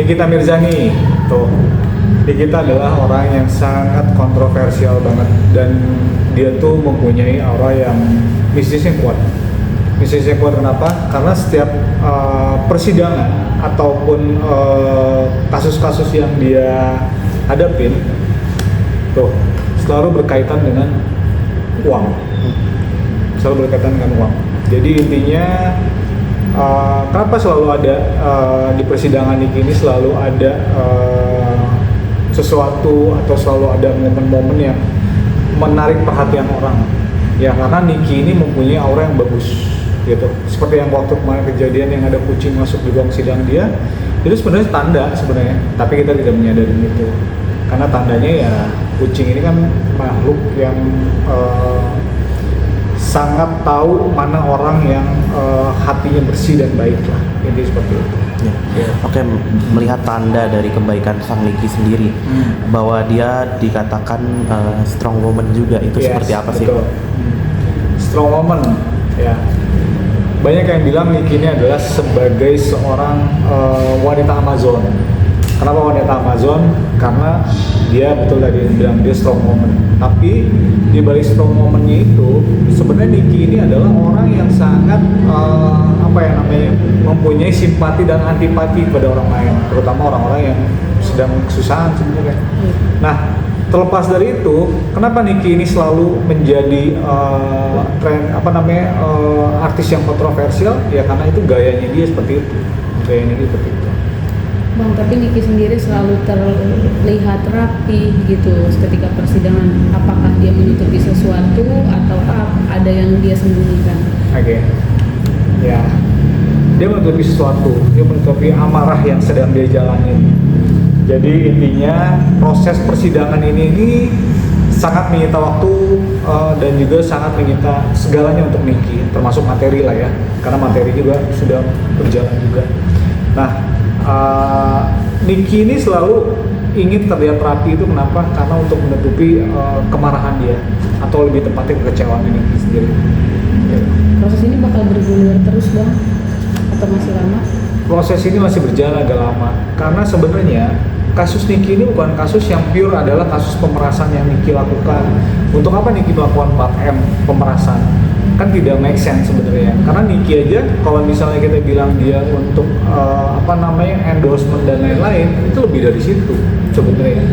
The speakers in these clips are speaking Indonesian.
Nikita Mirzani tuh. Nikita adalah orang yang sangat kontroversial banget dan dia tuh mempunyai aura yang mistisnya kuat. Mistisnya kuat kenapa? Karena setiap persidangan ataupun kasus-kasus yang dia hadapin tuh selalu berkaitan dengan uang. Selalu berkaitan dengan uang. Jadi intinya kenapa selalu ada di persidangan ini selalu ada sesuatu atau selalu ada momen-momen yang menarik perhatian orang ya, karena Niki ini mempunyai aura yang bagus gitu. Seperti yang waktu kemarin kejadian yang ada kucing masuk di ruang sidang dia, itu sebenarnya tanda sebenarnya, tapi kita tidak menyadari itu karena tandanya ya kucing ini kan makhluk yang sangat tahu mana orang yang hatinya bersih dan baik lah, intinya seperti itu. Ya. Oke, melihat tanda dari kebaikan sang Niki sendiri bahwa dia dikatakan strong woman juga, itu seperti apa sih? Strong woman, ya. Banyak yang bilang Niki ini adalah sebagai seorang wanita Amazon. Kenapa wanita Amazon? Karena dia betul tadi bilang dia strong woman. Tapi di balik strong woman-nya itu sebenarnya Niki ini adalah orang yang sangat mempunyai simpati dan antipati pada orang lain, terutama orang-orang yang sedang kesusahan sebenarnya. Nah, terlepas dari itu, kenapa Niki ini selalu menjadi artis yang kontroversial? Ya karena itu gayanya dia seperti itu. Gayanya dia seperti itu. Bang, tapi Niki sendiri selalu terlihat rapi gitu ketika persidangan. Apakah dia menutupi sesuatu atau ada yang dia sembunyikan? Oke. Ya. Dia menutupi sesuatu, dia menutupi amarah yang sedang dia jalanin. Jadi intinya proses persidangan ini sangat menyita waktu dan juga sangat menyita segalanya untuk Niki, termasuk materi lah ya, karena materi juga sudah berjalan juga. Nah, Niki ini selalu ingin terlihat rapi itu kenapa? Karena untuk menutupi kemarahan dia atau lebih tepatnya kekecewaan Niki sendiri. Proses ini bakal bergulir terus Bang? Atau masih lama? Proses ini masih berjalan agak lama karena sebenarnya kasus Niki ini bukan kasus yang pure adalah kasus pemerasan yang Niki lakukan. Untuk apa Niki melakukan 4M pemerasan? Kan tidak make sense sebenarnya. Karena Niki aja kalau misalnya kita bilang dia untuk endorsement dan lain-lain, itu lebih dari situ sebenarnya.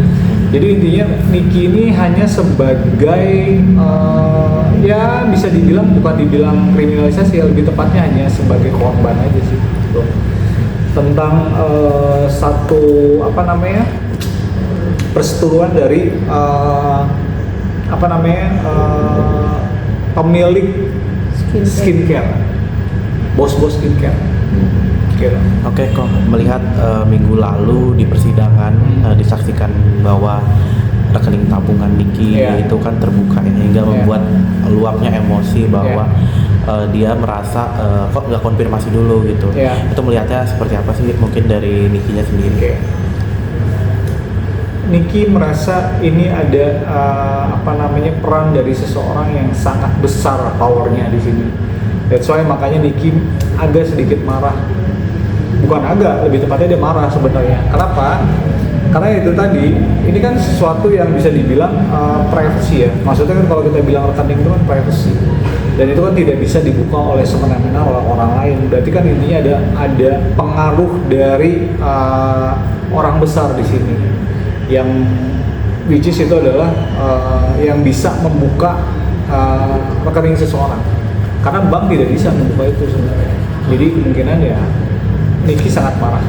Jadi intinya Niki ini hanya sebagai ya bisa dibilang, bukan dibilang kriminalisasi, lebih tepatnya hanya sebagai korban aja sih gitu. Tentang satu perseteruan dari pemilik skincare, bos-bos skincare. Oke, kok melihat minggu lalu di persidangan disaksikan bahwa rekening tabungan Niki itu kan terbuka hingga membuat luapnya emosi bahwa dia merasa kok nggak konfirmasi dulu gitu. Itu melihatnya seperti apa sih mungkin dari Nikinya sendiri? Niki merasa ini ada peran dari seseorang yang sangat besar powernya di sini. That's why makanya Niki agak sedikit marah. Bukan agak, lebih tepatnya dia marah sebenarnya. Kenapa? Karena itu tadi, ini kan sesuatu yang bisa dibilang privacy ya. Maksudnya kan kalau kita bilang rekening itu kan privacy. Dan itu kan tidak bisa dibuka oleh semena-mena oleh orang lain. Berarti kan intinya ada pengaruh dari orang besar di sini. Yang which is itu adalah yang bisa membuka rekening seseorang. Karena bank tidak bisa membuka itu sebenarnya. Jadi kemungkinan ya Niki sangat marah.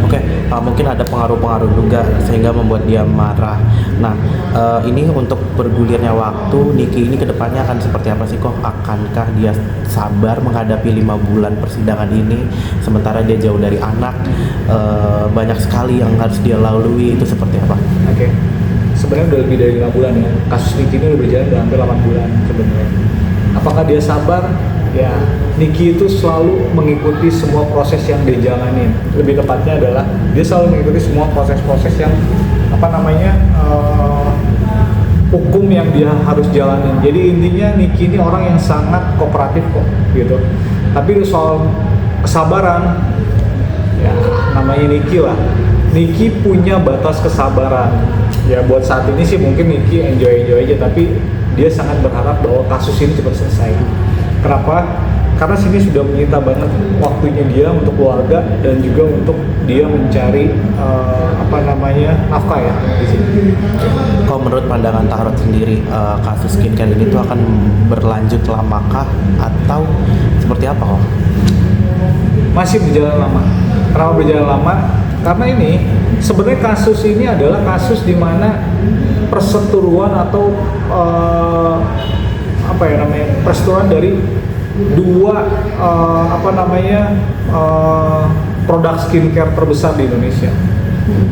Oke, mungkin ada pengaruh-pengaruh juga sehingga membuat dia marah. Nah, ini untuk bergulirnya waktu, Niki ini kedepannya akan seperti apa sih kok? Akankah dia sabar menghadapi 5 bulan persidangan ini, sementara dia jauh dari anak, banyak sekali yang harus dia lalui, itu seperti apa? Oke, sebenarnya udah lebih dari 5 bulan ya. Kasus Niki ini udah berjalan udah hampir 8 bulan sebenarnya. Apakah dia sabar? Ya, Niki itu selalu mengikuti semua proses yang dia jalanin. Lebih tepatnya adalah dia selalu mengikuti semua proses-proses yang hukum yang dia harus jalanin. Jadi intinya Niki ini orang yang sangat kooperatif kok gitu. Tapi soal kesabaran ya namanya Niki lah. Niki punya batas kesabaran. Ya buat saat ini sih mungkin Niki enjoy aja, tapi dia sangat berharap bahwa kasus ini cepat selesai. Kenapa? Karena sini sudah menyita banget waktunya dia untuk keluarga dan juga untuk dia mencari nafkah ya di sini. Kalau menurut pandangan Tahrot sendiri, kasus skincare ini tuh akan berlanjut lamakah atau seperti apa kok? Masih berjalan lama. Kenapa berjalan lama? Karena ini sebenarnya kasus ini adalah kasus di mana perseteruan atau perseteruan dari dua produk skincare terbesar di Indonesia.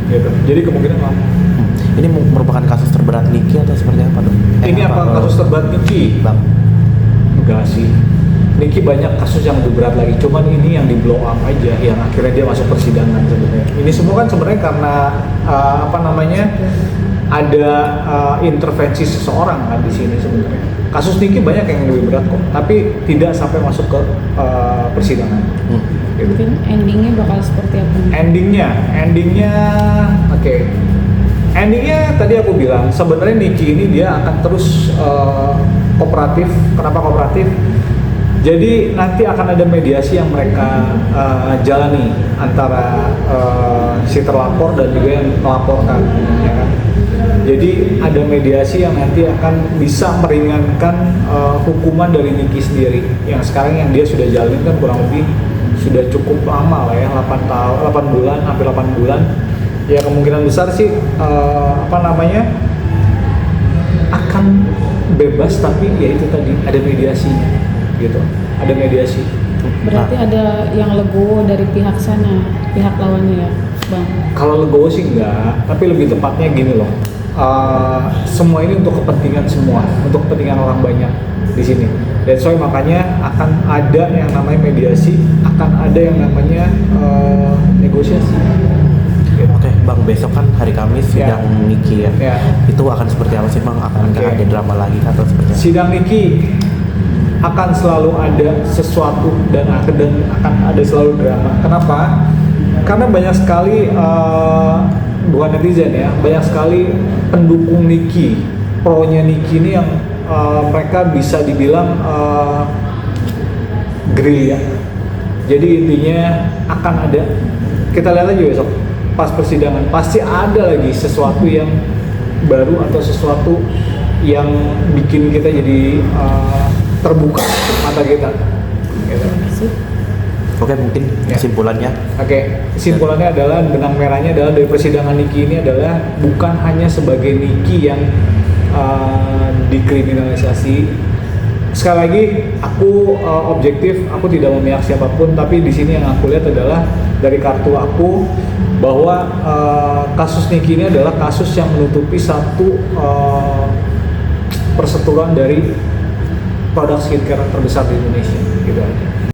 Gitu. Jadi kemungkinan lama. Ini merupakan kasus terberat Niki atau seperti apa dong? Ini apa kasus terberat Niki? Bang. Enggak sih. Niki banyak kasus yang lebih berat lagi. Cuman ini yang di blow up aja, yang akhirnya dia masuk persidangan sebenarnya. Ini semua kan sebenarnya karena ada intervensi seseorang kan di sini sebenarnya. Kasus Niki banyak yang lebih berat kok, tapi tidak sampai masuk ke persidangan. Gitu. Mungkin endingnya bakal seperti apa? Endingnya, oke. Endingnya tadi aku bilang sebenarnya Niki ini dia akan terus kooperatif. Kenapa kooperatif? Jadi nanti akan ada mediasi yang mereka jalani antara si terlapor dan juga yang melaporkan, ya kan? Jadi ada mediasi yang nanti akan bisa meringankan hukuman dari Niki sendiri. Yang sekarang yang dia sudah jalani kan kurang lebih sudah cukup lama lah ya, 8 bulan, hampir 8 bulan. Ya kemungkinan besar sih akan bebas, tapi ya itu tadi ada mediasinya gitu. Ada mediasi. Berarti ada yang legowo dari pihak sana, pihak lawannya ya, Bang? Kalau legowo sih enggak, tapi lebih tepatnya gini loh. Semua ini untuk kepentingan semua, untuk kepentingan orang banyak di sini. Dan so makanya akan ada yang namanya mediasi, akan ada yang namanya negosiasi. Oke, Bang, besok kan hari Kamis sidang Niki ya. Itu akan seperti apa sih, Bang? Akankah ada drama lagi atau seperti apa? Sidang Niki akan selalu ada sesuatu dan akan ada selalu drama. Kenapa? Karena banyak sekali bukan netizen ya, banyak sekali pendukung Niki, pro-nya Niki ini yang mereka bisa dibilang gerilya. Jadi intinya akan ada, kita lihat aja besok pas persidangan pasti ada lagi sesuatu yang baru atau sesuatu yang bikin kita jadi terbuka mata kita. Gitu. Oke, mungkin kesimpulannya. Oke, kesimpulannya adalah benang merahnya adalah dari persidangan Niki ini adalah bukan hanya sebagai Niki yang dikriminalisasi. Sekali lagi, aku objektif, aku tidak memihak siapapun, tapi di sini yang aku lihat adalah dari kartu aku bahwa kasus Niki ini adalah kasus yang menutupi satu perseteruan dari produk skincare terbesar di Indonesia. Gitu aja.